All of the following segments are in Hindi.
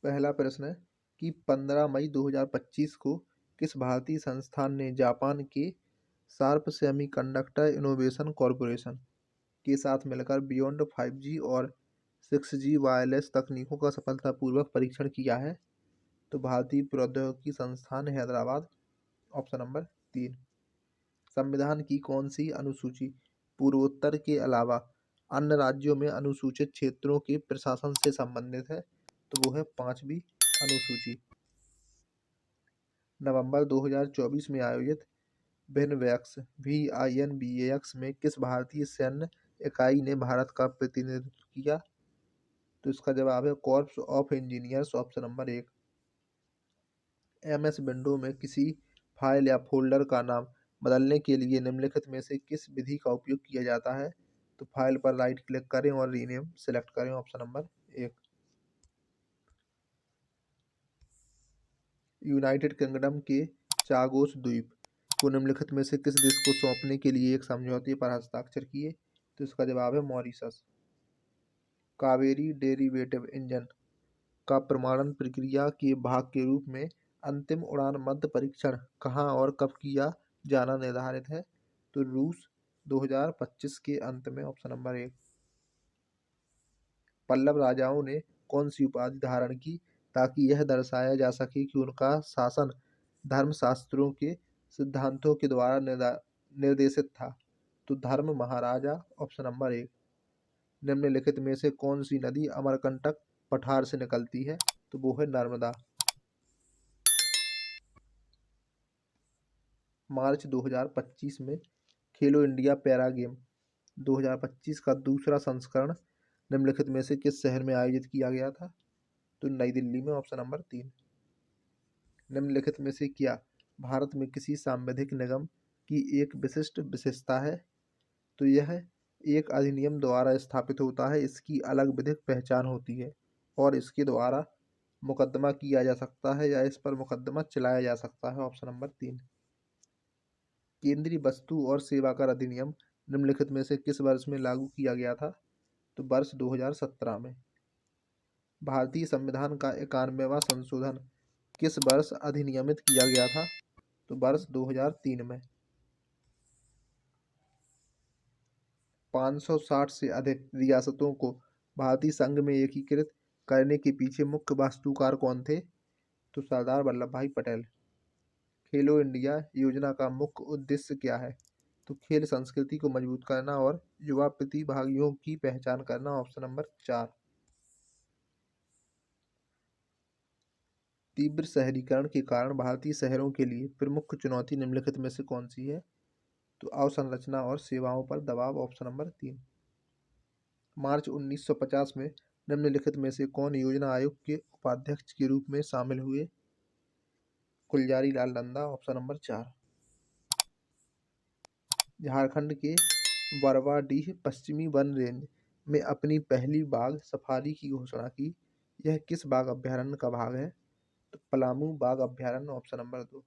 पहला प्रश्न है कि 15 मई 2025 को किस भारतीय संस्थान ने जापान के शार्प सेमीकंडक्टर इनोवेशन कॉरपोरेशन के साथ मिलकर बियॉन्ड 5G और 6G वायरलेस तकनीकों का सफलतापूर्वक परीक्षण किया है? तो भारतीय प्रौद्योगिकी संस्थान हैदराबाद। Option number 3। संविधान की कौन सी अनुसूची पूर्वोत्तर के अलावा अन्य राज्यों में अनुसूचित क्षेत्रों के प्रशासन से संबंधित है? तो वो है 5वीं अनुसूची। नवंबर 2024 में आयोजित भिनवैक्स VINBAX में किस भारतीय सैन्य इकाई ने भारत का प्रतिनिधित्व किया? तो इसका जवाब है corps of engineers. Option number 1। MS window में किसी फाइल या फोल्डर का नाम बदलने के लिए निम्नलिखित में से किस विधि का उपयोग किया जाता है? तो फाइल पर राइट क्लिक करें और रीनेम सेलेक्ट करें। Option number 1। यूनाइटेड किंगडम के चागोस द्वीप को निम्नलिखित में से किस देश को सौंपने के लिए एक समझौते पर हस्ताक्षर किए? तो इसका जवाब है मॉरिशस। कावेरी डेरिवेटिव इंजन का प्रमाणन प्रक्रिया के भाग के रूप में अंतिम उड़ान मध्य परीक्षण कहाँ और कब किया जाना निर्धारित है? तो रूस 2025 के अंत में। Option number 1। पल्लव राजाओं ने कौन सी उपाधि धारण की ताकि यह दर्शाया जा सके कि उनका शासन धर्मशास्त्रों के सिद्धांतों के द्वारा निर्देशित था? तो धर्म महाराजा। Option number 1। निम्नलिखित में से कौन सी नदी अमरकंटक पठार से निकलती है? तो वो है नर्मदा। मार्च 2025 में खेलो इंडिया पैरा गेम 2025 का दूसरा संस्करण निम्नलिखित में से किस शहर में आयोजित किया गया था? तो नई दिल्ली में। Option number 3। निम्नलिखित में से क्या भारत में किसी सांविधिक निगम की एक विशिष्ट विशेषता है? तो यह एक अधिनियम द्वारा स्थापित होता है, इसकी अलग विधिक पहचान होती है और इसके द्वारा मुकदमा किया जा सकता है या इस पर मुकदमा चलाया जा सकता है। Option number 3। केंद्रीय वस्तु और सेवा कर अधिनियम निम्नलिखित में से किस वर्ष में लागू किया गया था? तो वर्ष 2017 में। भारतीय संविधान का 91वां संशोधन किस वर्ष अधिनियमित किया गया था? तो वर्ष 2003 में। 560 से अधिक रियासतों को भारतीय संघ में एकीकृत करने के पीछे मुख्य वास्तुकार कौन थे? तो सरदार वल्लभ भाई पटेल। खेलो इंडिया योजना का मुख्य उद्देश्य क्या है? तो खेल संस्कृति को मजबूत करना और युवा प्रतिभागियों की पहचान करना। Option number 4। तीव्र शहरीकरण के कारण भारतीय शहरों के लिए प्रमुख चुनौती निम्नलिखित में से कौन सी है? तो अवसंरचना और सेवाओं पर दबाव। Option number 3। मार्च 1950 में निम्नलिखित में से कौन योजना आयोग के उपाध्यक्ष के रूप में शामिल हुए? गुलजारी लाल नंदा। Option number 4। झारखंड के बरवाडीह पश्चिमी वन रेंज में अपनी पहली बाघ सफारी की घोषणा की। यह किस बाघ अभयारण्य का भाग है? तो पलामू बाघ अभयारण्य। Option number 2।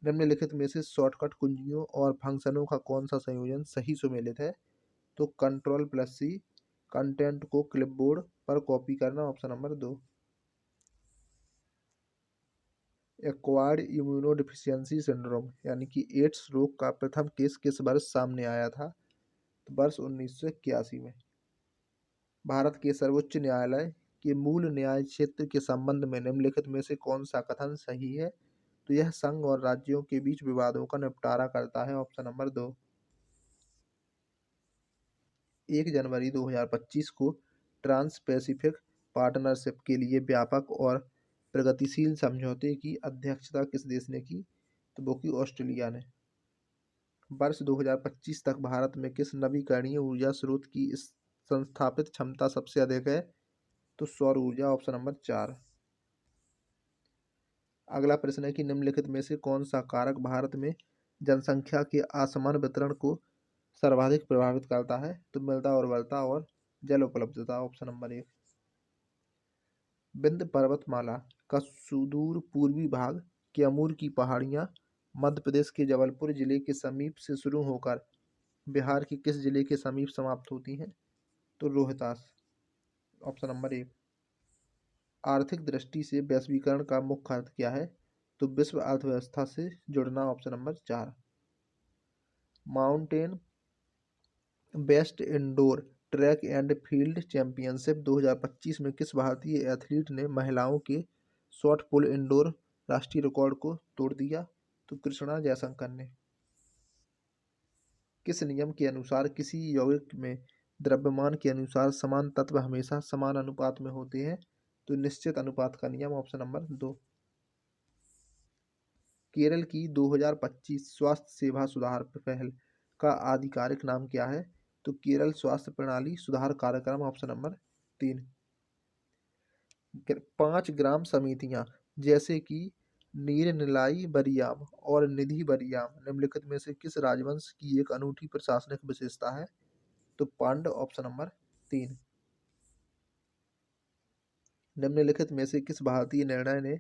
निम्नलिखित में से शॉर्टकट कुंजियों और फंक्शनों का कौन सा संयोजन सही सुमेलित है? तो Ctrl+C कंटेंट को क्लिपबोर्ड पर कॉपी करना। Option number 2। Acquired immunodeficiency syndrome यानी कि एड्स रोग का प्रथम केस किस वर्ष सामने आया था? तो वर्ष 1981 में। भारत के सर्वोच्च न्यायालय के मूल न्याय क्षेत्र के संबंध में निम्नलिखित में से कौन सा कथन सही है? तो यह संघ और राज्यों के बीच विवादों का निपटारा करता है। Option number 2। 1 जनवरी 2025 को ट्रांस पैसिफिक पार्टनरशिप के लिए व्यापक और प्रगतिशील समझौते की अध्यक्षता किस देश ने की? तो वो की ऑस्ट्रेलिया ने। वर्ष 2025 तक भारत में किस नवीकरणीय ऊर्जा स्रोत की संस्थापित क्षमता सबसे अधिक है? तो सौर ऊर्जा। Option number 4। अगला प्रश्न है कि निम्नलिखित में से कौन सा कारक भारत में जनसंख्या के असमान वितरण को सर्वाधिक प्रभावित करता है? तो मृदा उर्वरता और जल उपलब्धता। Option number 1। विंध्य पर्वतमाला का सुदूर पूर्वी भाग कैमूर की पहाड़ियाँ मध्य प्रदेश के जबलपुर जिले के समीप से शुरू होकर बिहार के किस जिले के समीप समाप्त होती हैं? तो रोहतास। Option number 1। आर्थिक दृष्टि से वैश्वीकरण का मुख्य अर्थ क्या है? तो विश्व अर्थव्यवस्था से जुड़ना, option number 4। Mountain best indoor track and field championship 2025 में किस भारतीय एथलीट ने महिलाओं के शॉट पुट इंडोर राष्ट्रीय रिकॉर्ड को तोड़ दिया? तो कृष्णा जयशंकर ने। किस नियम के अनुसार किसी यौगिक में द्रव्यमान के अनुसार समान तत्व हमेशा समान अनुपात में होते हैं? तो निश्चित अनुपात का नियम, ऑप्शन नंबर 2। केरल की 2025 स्वास्थ्य सेवा सुधार पहल का आधिकारिक नाम क्या है? तो केरल स्वास्थ्य प्रणाली सुधार कार्यक्रम, ऑप्शन नंबर 3। 5 ग्राम समितियां जैसे कि नीरनिलाई बरियाम और निधि बरियाम निम्नलिखित में से किस राजवंश की एक अनूठी प्रशासनिक विशेषता है? तो पांड्य, ऑप्शन नंबर 3। निम्नलिखित में से किस भारतीय निर्णय ने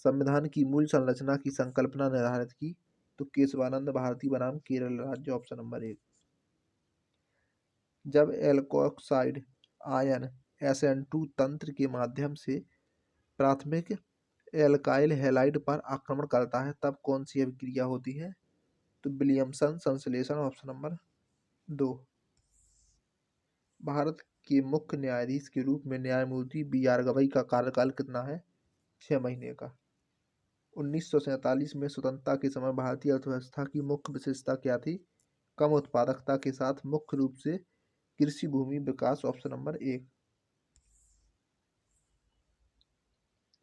संविधान की मूल संरचना की संकल्पना निर्धारित की? तो केशवानंद भारती बनाम केरल राज्य, ऑप्शन नंबर 1। जब एल्कोक्साइड आयन SN2 तंत्र के माध्यम से प्राथमिक एल्काइल हैलाइड पर आक्रमण करता है तब कौन सी अभिक्रिया होती है? तो विलियमसन संश्लेषण, ऑप्शन नंबर 2। भारत के मुख्य न्यायाधीश के रूप में न्यायमूर्ति BR गवई का कार्यकाल कितना है? 6 महीने का। 1947 में स्वतंत्रता के समय भारतीय अर्थव्यवस्था की मुख्य विशेषता क्या थी? कम उत्पादकता के साथ मुख्य रूप से कृषि भूमि विकास, ऑप्शन नंबर 1।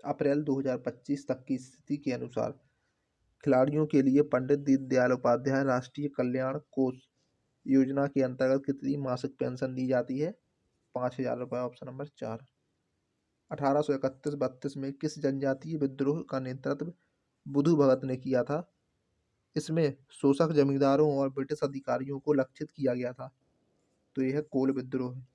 अप्रैल 2025 तक की स्थिति के अनुसार खिलाड़ियों के लिए पंडित दीनदयाल उपाध्याय राष्ट्रीय कल्याण कोष योजना के अंतर्गत कितनी मासिक पेंशन दी जाती है? 5,000 रुपये, ऑप्शन नंबर 4। 1831-32 में किस जनजातीय विद्रोह का नेतृत्व बुधु भगत ने किया था? इसमें शोषक जमींदारों और ब्रिटिश अधिकारियों को लक्षित किया गया था। तो यह कोल विद्रोह है।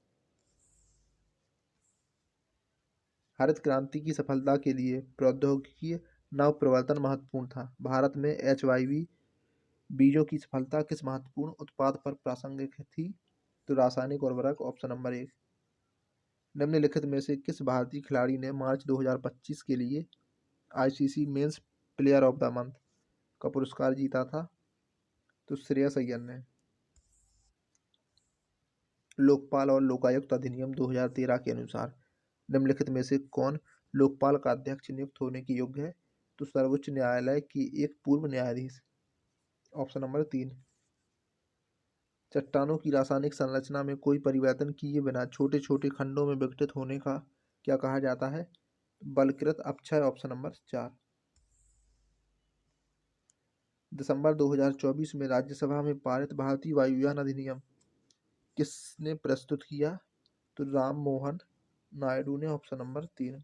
हरित क्रांति की सफलता के लिए प्रौद्योगिकी नव प्रवर्तन महत्वपूर्ण था। भारत में HIV बीजों की सफलता किस महत्वपूर्ण उत्पाद पर प्रासंगिक थी? तो रासायनिक उर्वरक, ऑप्शन नंबर 1। निम्नलिखित में से किस भारतीय खिलाड़ी ने मार्च 2025 के लिए ICC men's player of the month का पुरस्कार जीता था? तो श्रेयस अय्यर ने। लोकपाल और लोकायुक्त अधिनियम 2013 के अनुसार निम्नलिखित में से कौन लोकपाल का अध्यक्ष नियुक्त होने के योग्य है? तो सर्वोच्च न्यायालय की एक पूर्व न्यायाधीश, ऑप्शन नंबर 3। चट्टानों की रासायनिक संरचना में कोई परिवर्तन किए बिना छोटे छोटे खंडों में विघटित होने का क्या कहा जाता है? बलकृत अपक्षय, ऑप्शन नंबर 4। दिसंबर 2024 में राज्यसभा में पारित भारतीय वायुयान अधिनियम किसने प्रस्तुत किया? तो राम मोहन नायडू ने, ऑप्शन नंबर 3।